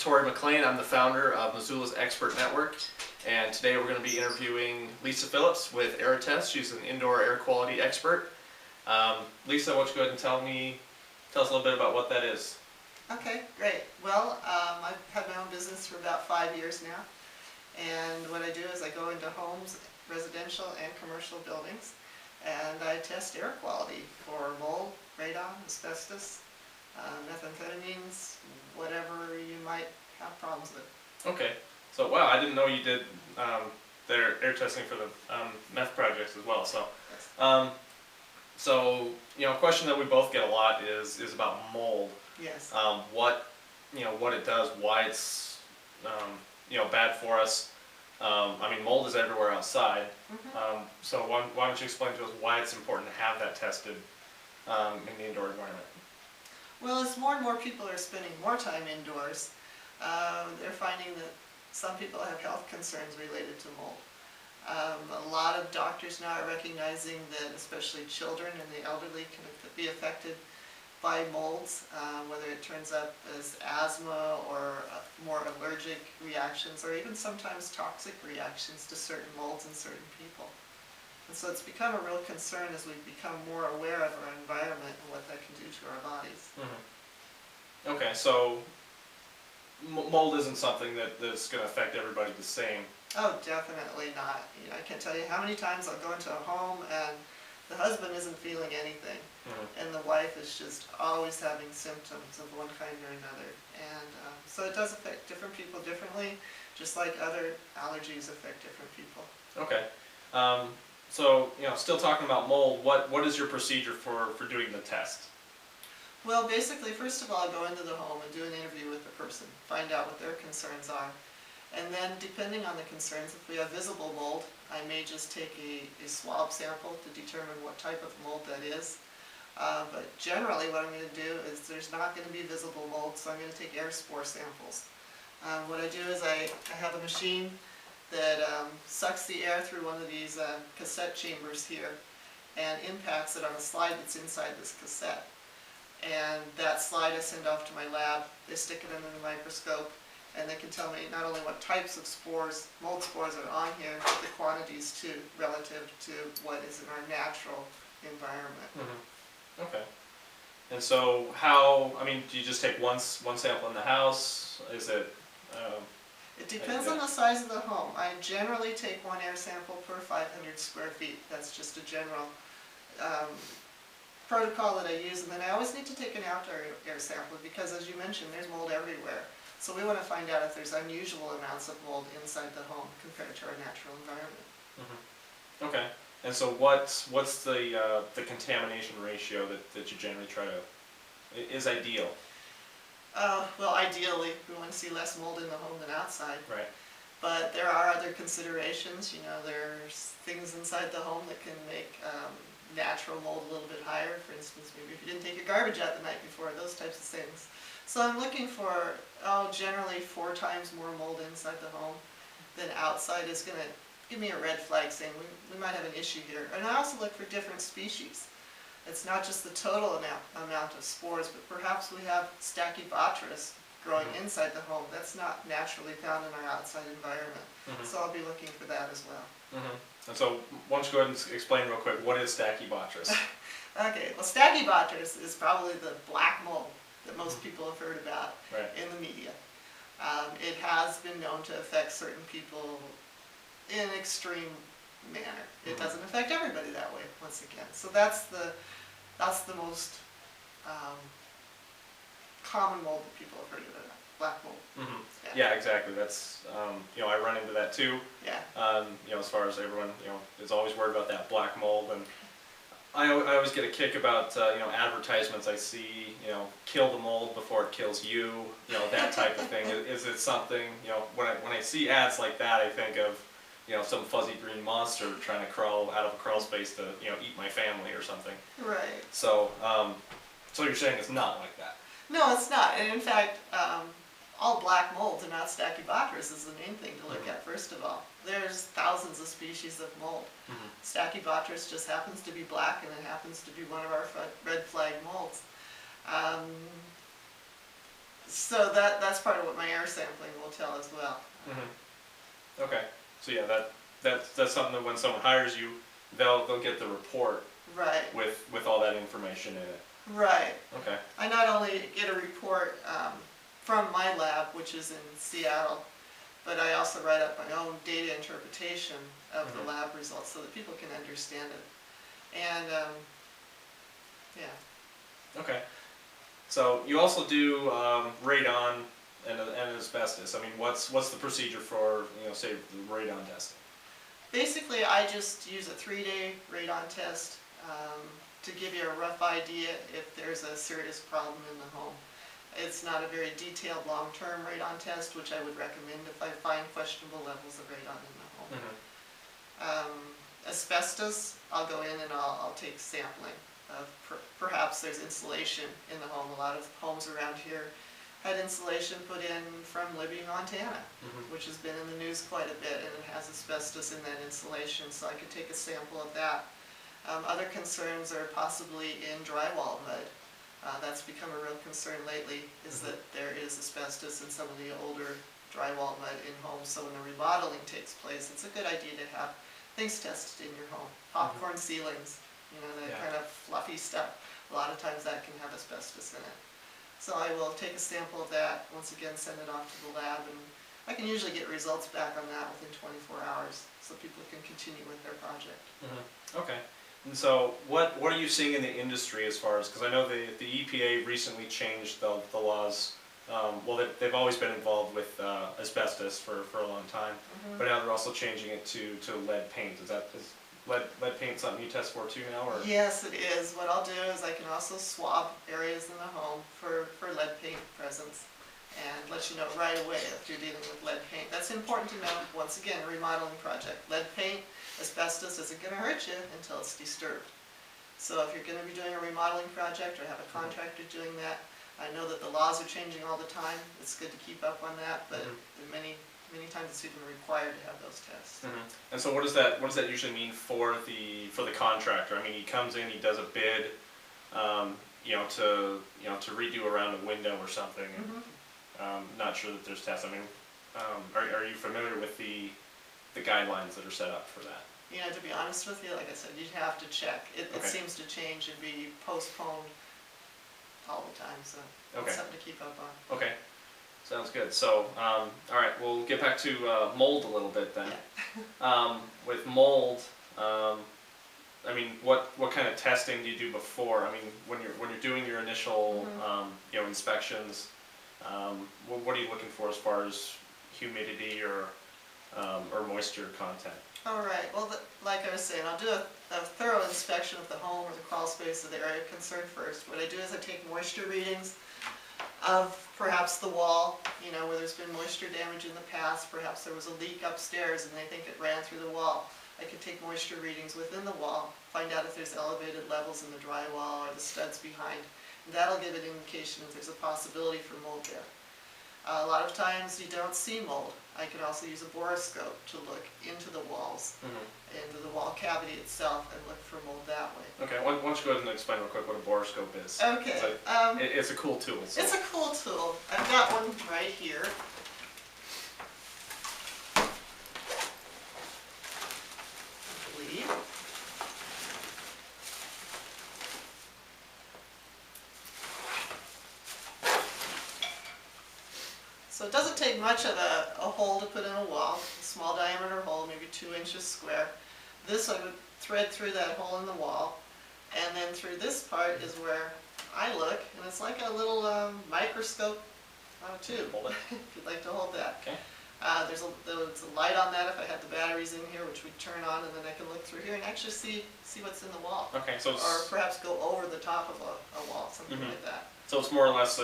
Tori McLean. I'm the founder of Missoula's Expert Network, and today we're going to be interviewing Lisa Phillips with AirTest. She's an indoor air quality expert. Lisa, why don't you go ahead and tell us a little bit about what that is? Okay, great. Well, I've had my own business for about 5 years now, and what I do is I go into homes, residential and commercial buildings, and I test air quality for mold, radon, asbestos, methamphetamines, whatever you might have problems with. Okay, so wow, I didn't know you did their air testing for the meth projects as well. So, Yes. so a question that we both get a lot is about mold. Yes. What it does, why it's bad for us. I mean, mold is everywhere outside. So why don't you explain to us why it's important to have that tested in the indoor environment? Well, as more and more people are spending more time indoors, they're finding that some people have health concerns related to mold. A lot of doctors now are recognizing that especially children and the elderly can be affected by molds, whether it turns up as asthma or more allergic reactions, or even sometimes toxic reactions to certain molds in certain people. And so it's become a real concern as we become more aware of our environment and what that can do to our bodies. Okay, so mold isn't something that's going to affect everybody the same. Oh, definitely not. I can't tell you how many times I'll go into a home and the husband isn't feeling anything, and the wife is just always having symptoms of one kind or another. And so it does affect different people differently, just like other allergies affect different people. Okay. So, still talking about mold, what is your procedure for doing the test? Well, basically, first of all, I go into the home and do an interview with the person, find out what their concerns are. And then, depending on the concerns, if we have visible mold, I may just take a swab sample to determine what type of mold that is. But generally, what I'm going to do is there's not going to be visible mold, so I'm going to take air spore samples. What I do is I have a machine that sucks the air through one of these cassette chambers here and impacts it on a slide that's inside this cassette. And that slide I send off to my lab. They stick it under the microscope, and they can tell me not only what types of spores, mold spores are on here, but the quantities too, relative to what is in our natural environment. Okay. And so do you just take one sample in the house? Is it? It depends on the size of the home. I generally take one air sample per 500 square feet. That's just a general protocol that I use. And then I always need to take an outdoor air sample because, as you mentioned, there's mold everywhere. So we want to find out if there's unusual amounts of mold inside the home compared to our natural environment. Okay. And so what's the contamination ratio that you generally try to is ideal? Well, ideally, we want to see less mold in the home than outside. Right. But there are other considerations. There's things inside the home that can make natural mold a little bit higher. For instance, maybe if you didn't take your garbage out the night before, those types of things. So I'm looking for, generally 4 times more mold inside the home than outside is going to give me a red flag saying we might have an issue here. And I also look for different species. It's not just the total amount of spores, but perhaps we have Stachybotrys growing inside the home. That's not naturally found in our outside environment. So I'll be looking for that as well. And so why don't you go ahead and explain real quick, what is Stachybotrys? Okay, well, Stachybotrys is probably the black mold that most people have heard about in the media. It has been known to affect certain people in an extreme manner. It doesn't affect everybody that way, once again. So that's the most common mold that people have heard of, black mold. Yeah, exactly. That's I run into that too. Yeah. As far as everyone is always worried about that black mold, and I always get a kick about advertisements I see, kill the mold before it kills you, that type of thing. Is it something, when I see ads like that, I think of some fuzzy green monster trying to crawl out of a crawl space to eat my family or something. Right. So so you're saying it's not like that? No, it's not. And in fact, all black molds are not Stachybotrys is the main thing to look at, first of all. There's thousands of species of mold. Stachybotrys just happens to be black, and it happens to be one of our red flag molds. So that's part of what my air sampling will tell as well. Okay, so yeah, that's something that when someone hires you, they'll get the report Right. with all that information in it. Right. Okay. I not only get a report from my lab, which is in Seattle, but I also write up my own data interpretation of the lab results so that people can understand it. And yeah. Okay. So you also do radon and asbestos. I mean, what's the procedure for, say, the radon testing? Basically, I just use a 3-day radon test to give you a rough idea if there's a serious problem in the home. It's not a very detailed long-term radon test, which I would recommend if I find questionable levels of radon in the home. Asbestos, I'll go in and I'll take sampling of perhaps there's insulation in the home. A lot of homes around here had insulation put in from Libby, Montana, which has been in the news quite a bit, and it has asbestos in that insulation, so I could take a sample of that. Other concerns are possibly in drywall mud. That's become a real concern lately, is that there is asbestos in some of the older drywall mud in homes, so when the remodeling takes place, it's a good idea to have things tested in your home. Popcorn ceilings, that kind of fluffy stuff. A lot of times that can have asbestos in it. So I will take a sample of that, once again send it off to the lab, and I can usually get results back on that within 24 hours, so people can continue with their project. Okay. And so what are you seeing in the industry as far as, because I know the EPA recently changed the laws. Well, they've always been involved with asbestos for a long time, but now they're also changing it to lead paint. Is lead paint something you test for too now? Or? Yes, it is. What I'll do is I can also swab areas in the home for lead paint presence and let you know right away if you're dealing with lead paint. That's important to know. Once again, a remodeling project. Lead paint, asbestos isn't going to hurt you until it's disturbed. So if you're going to be doing a remodeling project or have a contractor doing that, I know that the laws are changing all the time. It's good to keep up on that, but many times it's even required to have those tests. And so what does that usually mean for the contractor? I mean, he comes in, he does a bid, to redo around a window or something. Not sure that there's tests. I mean, are you familiar with the guidelines that are set up for that? To be honest with you, like I said, you'd have to check. It seems to change and be postponed all the time, so it's something to keep up on. Okay, sounds good. So, all right, we'll get back to mold a little bit then. Yeah. With mold, I mean, what kind of testing do you do before? I mean, when you're doing your initial inspections, what are you looking for as far as humidity or moisture content? All right. Well, like I was saying, I'll do a thorough inspection of the home or the crawl space of the area of concern first. What I do is I take moisture readings of perhaps the wall, where there's been moisture damage in the past. Perhaps there was a leak upstairs and they think it ran through the wall. I can take moisture readings within the wall, find out if there's elevated levels in the drywall or the studs behind. And that'll give an indication if there's a possibility for mold there. A lot of times you don't see mold. I can also use a borescope to look into the walls, into the wall cavity itself, and look for mold that way. Okay, why don't you go ahead and explain real quick what a borescope is? Okay. It's a cool tool. So. It's a cool tool. I've got one right here. I believe. So it doesn't take much of a hole to put in a wall, a small diameter hole, maybe 2 inches square. This I would thread through that hole in the wall, and then through this part is where I look, and it's like a little microscope tube, if you'd like to hold that. Okay. There's a light on that if I had the batteries in here, which we turn on, and then I can look through here and actually see what's in the wall. Okay, so or perhaps go over the top of a wall, something like that. So it's more or less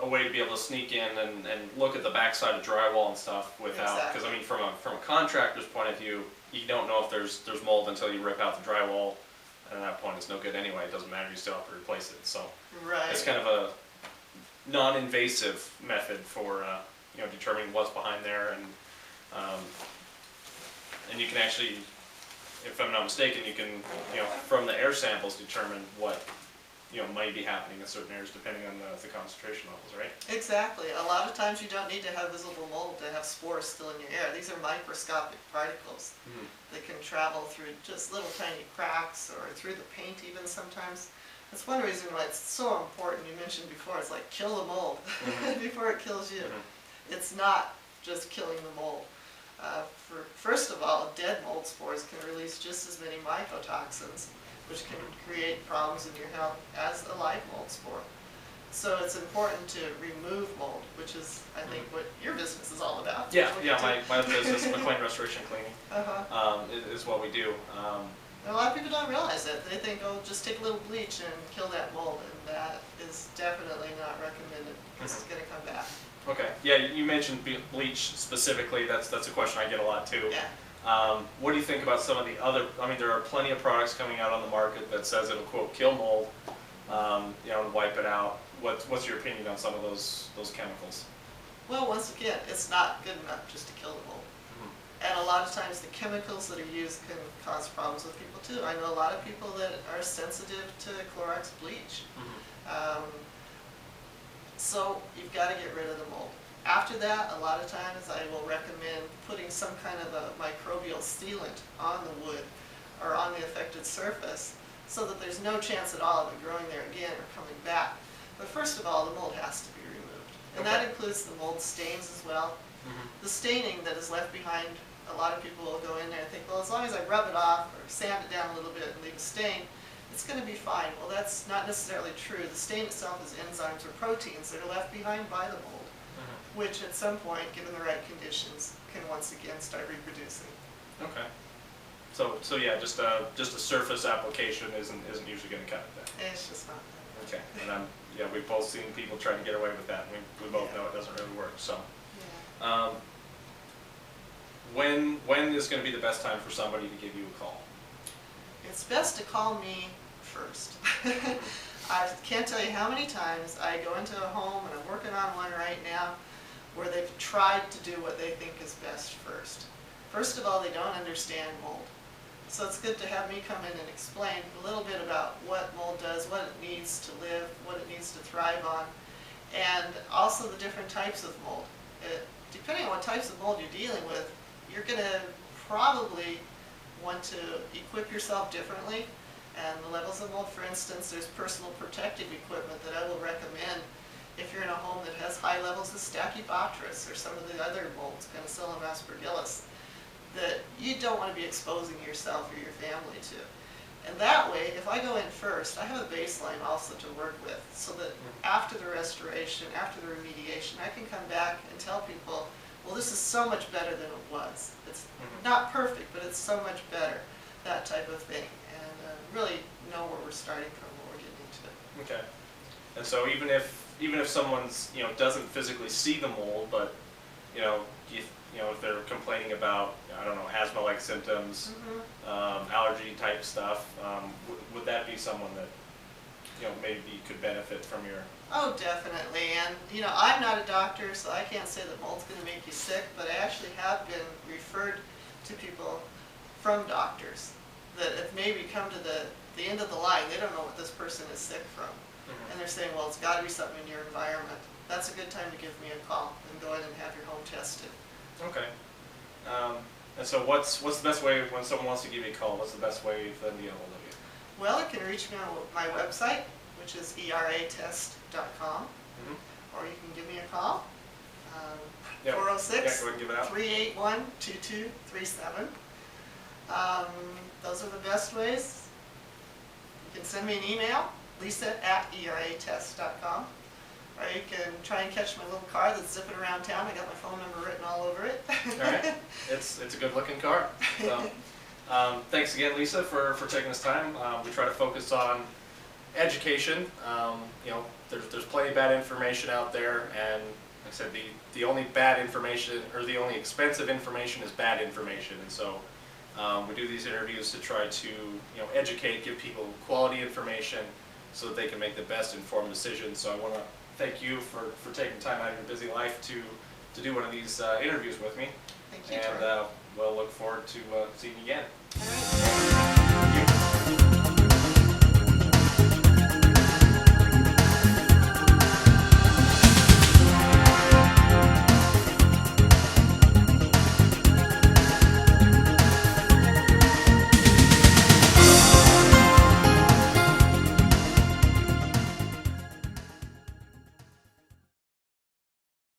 a way to be able to sneak in and look at the backside of drywall and stuff without, because I mean from a contractor's point of view, you don't know if there's mold until you rip out the drywall, and at that point it's no good anyway. It doesn't matter, you still have to replace it. So it's kind of a non-invasive method for determining what's behind there, and you can actually, if I'm not mistaken, you can from the air samples determine what might be happening in certain areas depending on the concentration levels, right? Exactly. A lot of times you don't need to have visible mold to have spores still in your air. These are microscopic particles that can travel through just little tiny cracks or through the paint even sometimes. That's one reason why it's so important. You mentioned before, it's like kill the mold before it kills you. It's not just killing the mold. First of all, dead mold spores can release just as many mycotoxins, which can create problems in your health as a live mold spore. So it's important to remove mold, which is, I think, what your business is all about. Yeah, my business, McLean Restoration Cleaning, is what we do. And a lot of people don't realize it. They think, oh, just take a little bleach and kill that mold, and that is definitely not recommended because it's going to come back. Okay. Yeah, you mentioned bleach specifically. That's a question I get a lot too. Yeah. What do you think about some of the other? I mean, there are plenty of products coming out on the market that says it'll quote kill mold, and wipe it out. What's your opinion on some of those chemicals? Well, once again, it's not good enough just to kill the mold. And a lot of times the chemicals that are used can cause problems with people too. I know a lot of people that are sensitive to Clorox bleach. So you've got to get rid of the mold. After that, a lot of times I will recommend putting some kind of a microbial sealant on the wood or on the affected surface so that there's no chance at all of it growing there again or coming back. But first of all, the mold has to be removed. And that includes the mold stains as well. The staining that is left behind, a lot of people will go in there and think, well, as long as I rub it off or sand it down a little bit and leave a stain, it's going to be fine. Well, that's not necessarily true. The stain itself is enzymes or proteins that are left behind by the mold, which at some point, given the right conditions, can once again start reproducing. Okay. So yeah, just a surface application isn't usually going to cut it then. It's just not that. Okay. And we've both seen people trying to get away with that. We both know it doesn't really work. So. When is going to be the best time for somebody to give you a call? It's best to call me first. I can't tell you how many times I go into a home, and I'm working on one right now, where they've tried to do what they think is best first. First of all, they don't understand mold. So it's good to have me come in and explain a little bit about what mold does, what it needs to live, what it needs to thrive on, and also the different types of mold. Depending on what types of mold you're dealing with, you're going to probably want to equip yourself differently. And the levels of mold, for instance, there's personal protective equipment that I will recommend if you're in a home that has high levels of Stachybotrys or some of the other molds, Penicillium aspergillus, that you don't want to be exposing yourself or your family to. And that way, if I go in first, I have a baseline also to work with, so that after the restoration, after the remediation, I can come back and tell people, well, this is so much better than it was. It's not perfect, but it's so much better, that type of thing. And really know where we're starting from, what we're getting into. Okay. And so even if someone's doesn't physically see the mold, but if they're complaining about asthma-like symptoms, allergy type stuff, would that be someone that maybe could benefit from your? Oh, definitely. And I'm not a doctor, so I can't say that mold's going to make you sick, but I actually have been referred to people from doctors that have maybe come to the end of the line. They don't know what this person is sick from. And they're saying, well, it's got to be something in your environment. That's a good time to give me a call and go in and have your home tested. Okay. And so what's the best way when someone wants to give you a call? What's the best way for them to get a hold of you? Well, you can reach me on my website, which is eratest.com, or you can give me a call, 406-381-2237. Those are the best ways. You can send me an email, lisa@eratest.com. Or you can try and catch my little car that's zipping around town. I got my phone number written all over it. All right. It's a good looking car. So, thanks again, Lisa, for taking this time. We try to focus on education. There's plenty of bad information out there, and like I said, the only bad information, or the only expensive information, is bad information. And so we do these interviews to try to educate, give people quality information so that they can make the best informed decisions. So I want to thank you for taking time out of your busy life to do one of these interviews with me. Thank you, and we'll look forward to seeing you again.